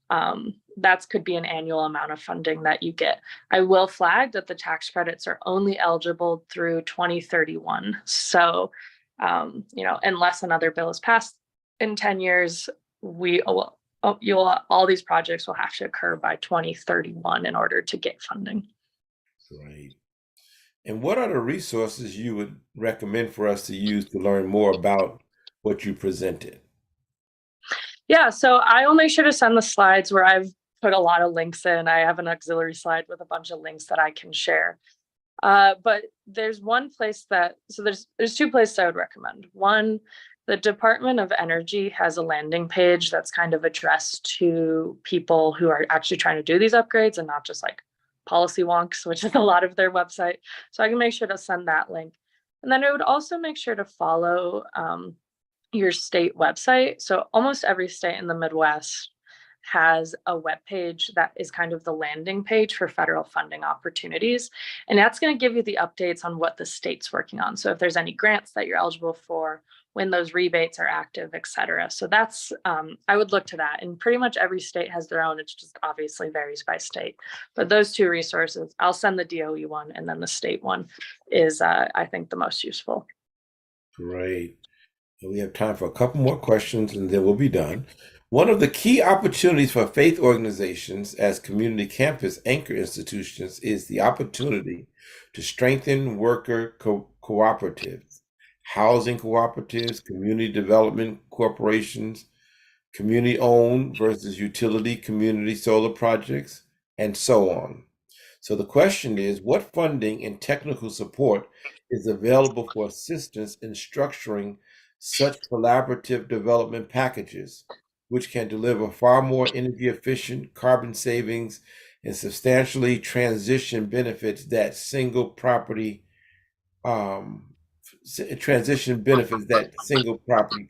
S5: that could be an annual amount of funding that you get. I will flag that the tax credits are only eligible through 2031. So, unless another bill is passed in 10 years, all these projects will have to occur by 2031 in order to get funding.
S6: Great. And what are the resources you would recommend for us to use to learn more about what you presented?
S5: Yeah, so I will make sure to send the slides where I've put a lot of links in. I have an auxiliary slide with a bunch of links that I can share. But there's one place there's 2 places I would recommend. One, the Department of Energy has a landing page that's kind of addressed to people who are actually trying to do these upgrades and not just like policy wonks, which is a lot of their website. So I can make sure to send that link. And then I would also make sure to follow your state website. So almost every state in the Midwest has a web page that is kind of the landing page for federal funding opportunities. And that's going to give you the updates on what the state's working on. So if there's any grants that you're eligible for, when those rebates are active, et cetera. So that's, I would look to that. And pretty much every state has their own. It's just obviously varies by state. But those two resources, I'll send the DOE one, and then the state one is, I think, the most useful.
S6: Great. And we have time for a couple more questions and then we'll be done. One of the key opportunities for faith organizations as community campus anchor institutions is the opportunity to strengthen worker cooperatives, housing cooperatives, community development corporations, community-owned versus utility community solar projects, and so on. So the question is, what funding and technical support is available for assistance in structuring such collaborative development packages, which can deliver far more energy efficient, carbon savings, and substantially transition benefits that single property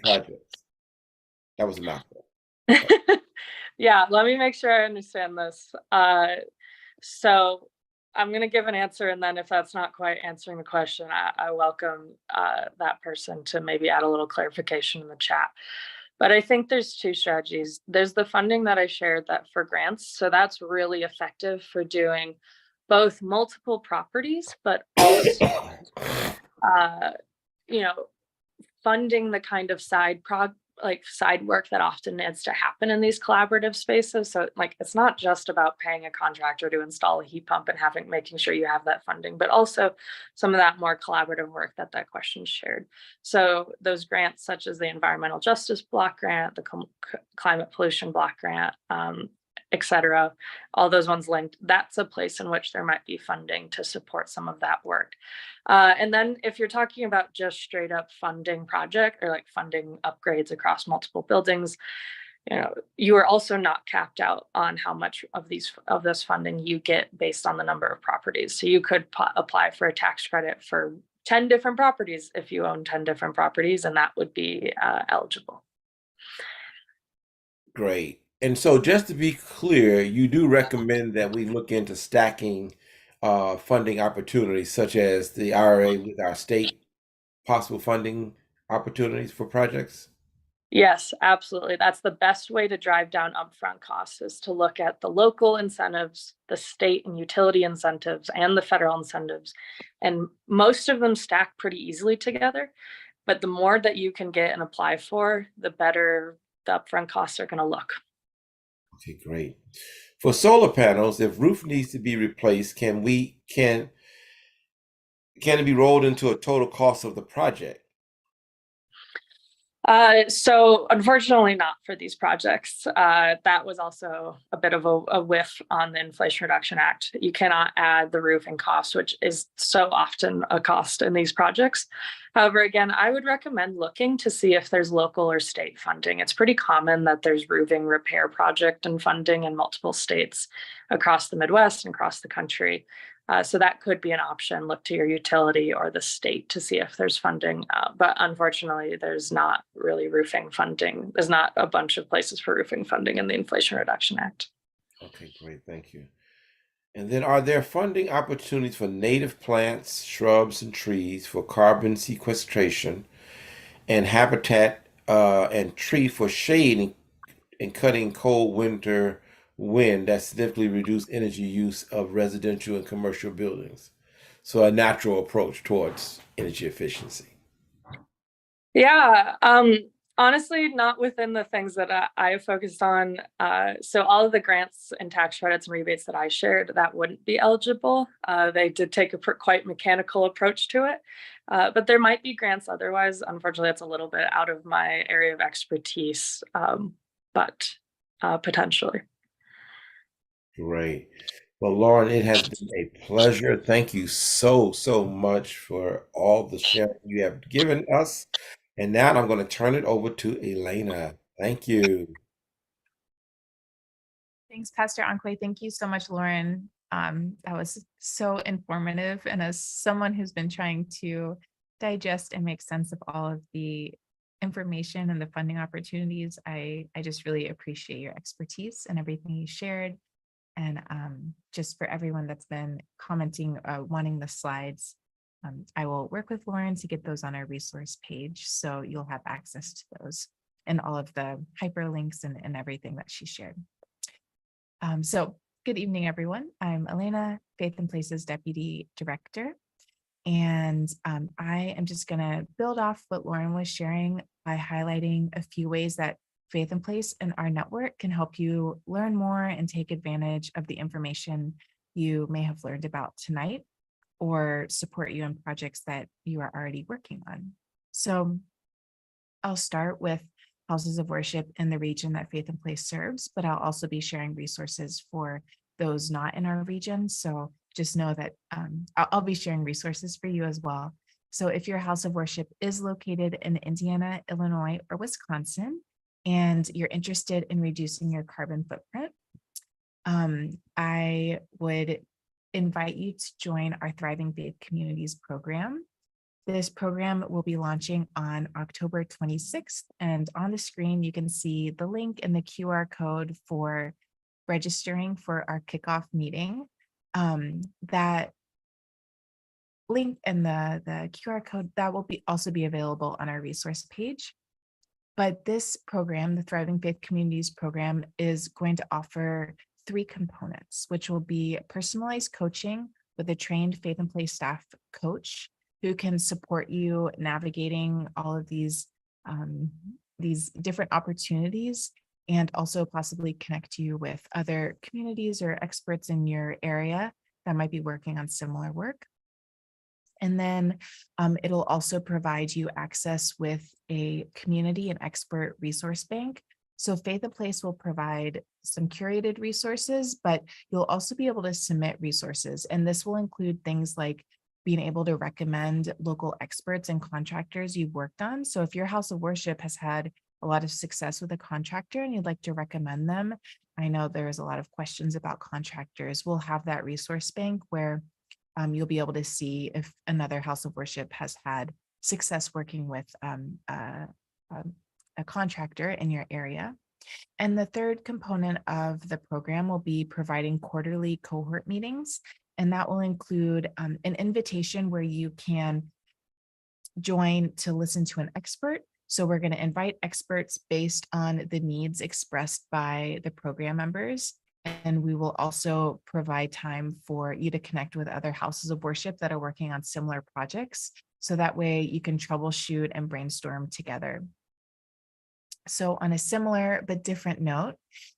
S6: projects? That was a mouthful.
S5: Yeah, let me make sure I understand this. So I'm going to give an answer, and then if that's not quite answering the question, I welcome that person to maybe add a little clarification in the chat. But I think there's two strategies. There's the funding that I shared that for grants. So that's really effective for doing both multiple properties, but also, funding the kind of side work that often needs to happen in these collaborative spaces. So it's not just about paying a contractor to install a heat pump and making sure you have that funding, but also some of that more collaborative work that question shared. So those grants, such as the Environmental Justice Block Grant, the Climate Pollution Block Grant, et cetera, all those ones linked, that's a place in which there might be funding to support some of that work. And then if you're talking about just straight up funding project or funding upgrades across multiple buildings, you are also not capped out on how much of this funding you get based on the number of properties. So you could apply for a tax credit for 10 different properties if you own 10 different properties, and that would be eligible.
S6: Great. And so just to be clear, you do recommend that we look into stacking funding opportunities such as the IRA with our state possible funding opportunities for projects?
S5: Yes, absolutely. That's the best way to drive down upfront costs, is to look at the local incentives, the state and utility incentives, and the federal incentives. And most of them stack pretty easily together. But the more that you can get and apply for, the better the upfront costs are going to look.
S6: Okay, great. For solar panels, if roof needs to be replaced, can it be rolled into a total cost of the project?
S5: So unfortunately not for these projects. That was also a bit of a whiff on the Inflation Reduction Act. You cannot add the roofing cost, which is so often a cost in these projects. However, again, I would recommend looking to see if there's local or state funding. It's pretty common that there's roofing repair project and funding in multiple states across the Midwest and across the country. So that could be an option. Look to your utility or the state to see if there's funding. But unfortunately, there's not really roofing funding. There's not a bunch of places for roofing funding in the Inflation Reduction Act.
S6: Okay, great. Thank you. And then are there funding opportunities for native plants, shrubs, and trees for carbon sequestration and habitat and tree for shade and cutting cold winter wind that significantly reduce energy use of residential and commercial buildings? So a natural approach towards energy efficiency.
S5: Yeah, honestly, not within the things that I focused on. So all of the grants and tax credits and rebates that I shared, that wouldn't be eligible. They did take a quite mechanical approach to it, but there might be grants otherwise. Unfortunately, that's a little bit out of my area of expertise, but potentially.
S6: Great. Well, Lauren, it has been a pleasure. Thank you so much for all the sharing you have given us. And now I'm going to turn it over to Elena. Thank you.
S2: Thanks, Pastor Anque. Thank you so much, Lauren. That was so informative. And as someone who's been trying to digest and make sense of all of the information and the funding opportunities. I just really appreciate your expertise and everything you shared. And just for everyone that's been commenting, wanting the slides, I will work with Lauren to get those on our resource page. So you'll have access to those and all of the hyperlinks and everything that she shared. So good evening, everyone. I'm Elena, Faith and Places Deputy Director. And I am just going to build off what Lauren was sharing by highlighting a few ways that Faith and Place and our network can help you learn more and take advantage of the information you may have learned about tonight, or support you in projects that you are already working on. So I'll start with houses of worship in the region that Faith and Place serves, but I'll also be sharing resources for those not in our region. So just know that I'll be sharing resources for you as well. So if your house of worship is located in Indiana, Illinois, or Wisconsin, and you're interested in reducing your carbon footprint, I would invite you to join our Thriving Faith Communities program. This program will be launching on October 26th, and on the screen you can see the link and the QR code for registering for our kickoff meeting. That link and the QR code that will also be available on our resource page. But this program, the Thriving Faith Communities program, is going to offer 3 components, which will be personalized coaching with a trained Faith and Place staff coach who can support you navigating all of these different opportunities, and also possibly connect you with other communities or experts in your area that might be working on similar work. And then it'll also provide you access with a community and expert resource bank. So Faith and Place will provide some curated resources, but you'll also be able to submit resources. And this will include things like being able to recommend local experts and contractors you've worked on. So if your house of worship has had a lot of success with a contractor and you'd like to recommend them, I know there's a lot of questions about contractors. We'll have that resource bank where you'll be able to see if another house of worship has had success working with a contractor in your area. And the third component of the program will be providing quarterly cohort meetings. And that will include an invitation where you can join to listen to an expert. So we're going to invite experts based on the needs expressed by the program members. And we will also provide time for you to connect with other houses of worship that are working on similar projects. So that way you can troubleshoot and brainstorm together. So on a similar but different note,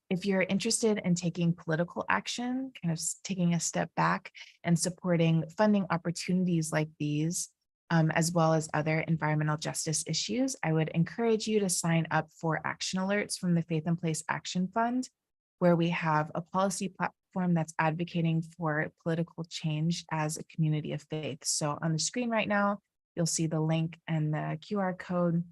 S2: if you're interested in taking political action, kind of taking a step back and supporting funding opportunities like these, as well as other environmental justice issues, I would encourage you to sign up for action alerts from the Faith and Place Action Fund, where we have a policy platform that's advocating for political change as a community of faith. So on the screen right now, you'll see the link and the QR code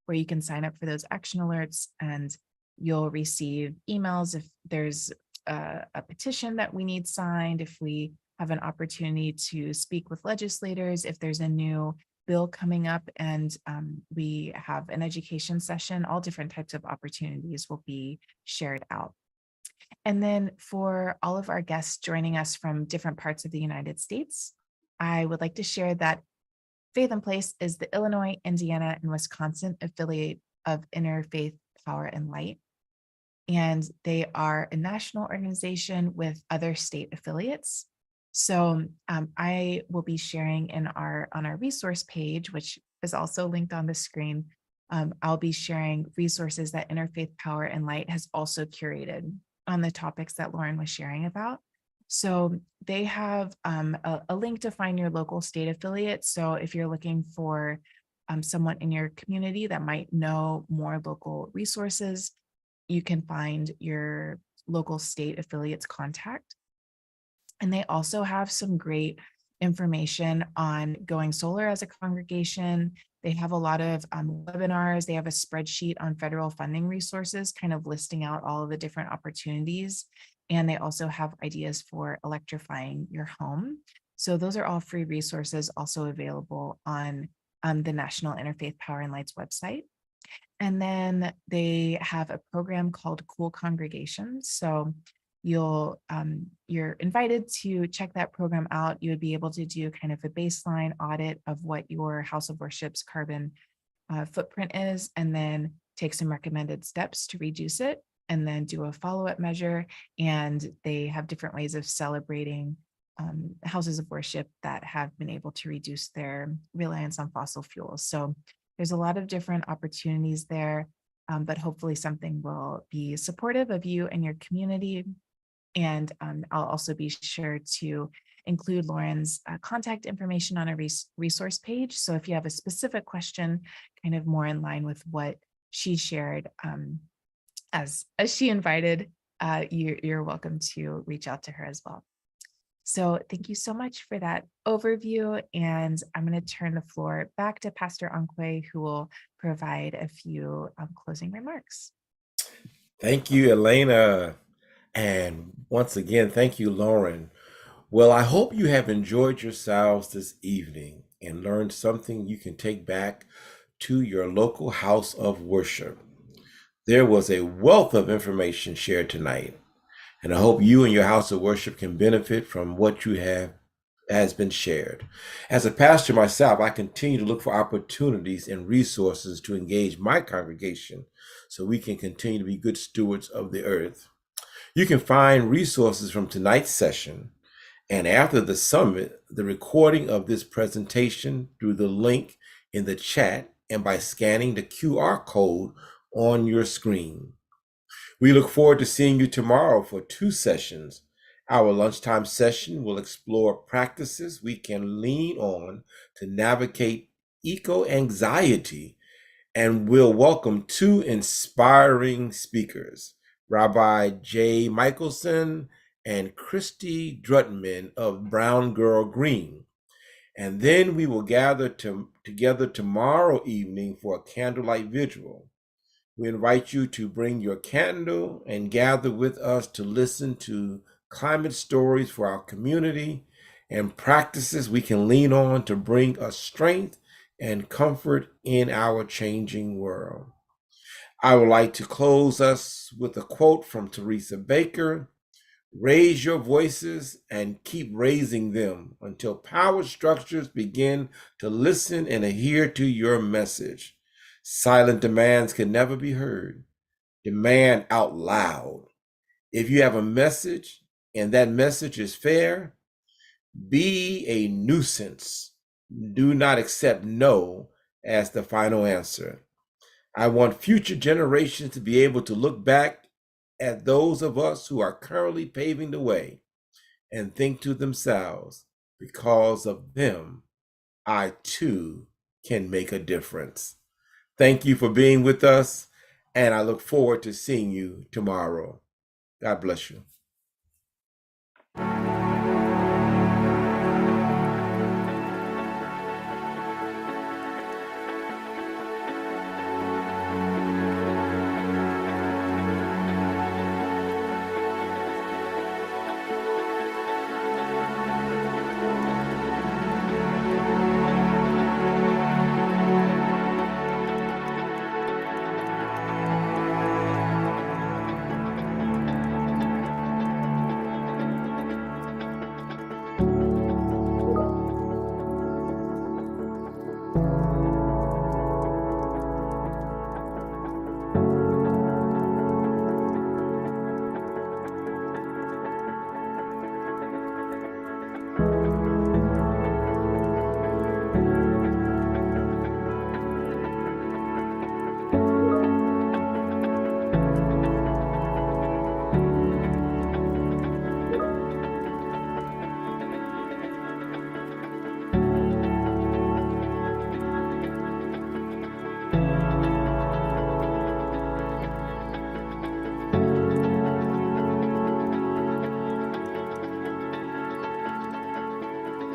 S2: where you can sign up for those action alerts, and you'll receive emails if there's a petition that we need signed, if we have an opportunity to speak with legislators, if there's a new bill coming up and we have an education session, all different types of opportunities will be shared out. And then for all of our guests joining us from different parts of the United States, I would like to share that Faith and Place is the Illinois, Indiana, and Wisconsin affiliate of Interfaith Power and Light. And they are a national organization with other state affiliates. So I will be sharing on our resource page, which is also linked on the screen. I'll be sharing resources that Interfaith Power and Light has also curated on the topics that Lauren was sharing about. So they have a link to find your local state affiliate. So if you're looking for someone in your community that might know more local resources, you can find your local state affiliate's contact. And they also have some great information on going solar as a congregation. They have a lot of webinars. They have a spreadsheet on federal funding resources, kind of listing out all of the different opportunities. And they also have ideas for electrifying your home. So those are all free resources also available on the National Interfaith Power and Light's website. And then they have a program called Cool Congregations. So you're invited to check that program out. You would be able to do kind of a baseline audit of what your house of worship's carbon footprint is, and then take some recommended steps to reduce it, and then do a follow-up measure. And they have different ways of celebrating houses of worship that have been able to reduce their reliance on fossil fuels. So there's a lot of different opportunities there, but hopefully something will be supportive of you and your community. And I'll also be sure to include Lauren's contact information on a resource page. So if you have a specific question, kind of more in line with what she shared, as she invited, you're welcome to reach out to her as well. So thank you so much for that overview. And I'm going to turn the floor back to Pastor Ankwe, who will provide a few closing remarks.
S6: Thank you, Elena. And once again, thank you, Lauren. Well, I hope you have enjoyed yourselves this evening and learned something you can take back to your local house of worship. There was a wealth of information shared tonight, and I hope you and your house of worship can benefit from what you have has been shared. As a pastor myself, I continue to look for opportunities and resources to engage my congregation so we can continue to be good stewards of the earth. You can find resources from tonight's session and after the summit, the recording of this presentation through the link in the chat and by scanning the QR code on your screen. We look forward to seeing you tomorrow for 2 sessions. Our lunchtime session will explore practices we can lean on to navigate eco-anxiety, and we'll welcome 2 inspiring speakers, Rabbi Jay Michelson and Christy Drutman of Brown Girl Green. And then we will gather together tomorrow evening for a candlelight vigil. We invite you to bring your candle and gather with us to listen to climate stories for our community and practices we can lean on to bring us strength and comfort in our changing world. I would like to close us with a quote from Teresa Baker: "Raise your voices and keep raising them until power structures begin to listen and adhere to your message. Silent demands can never be heard. Demand out loud. If you have a message and that message is fair, be a nuisance. Do not accept no as the final answer." I want future generations to be able to look back at those of us who are currently paving the way and think to themselves, because of them, I too can make a difference. Thank you for being with us, and I look forward to seeing you tomorrow. God bless you.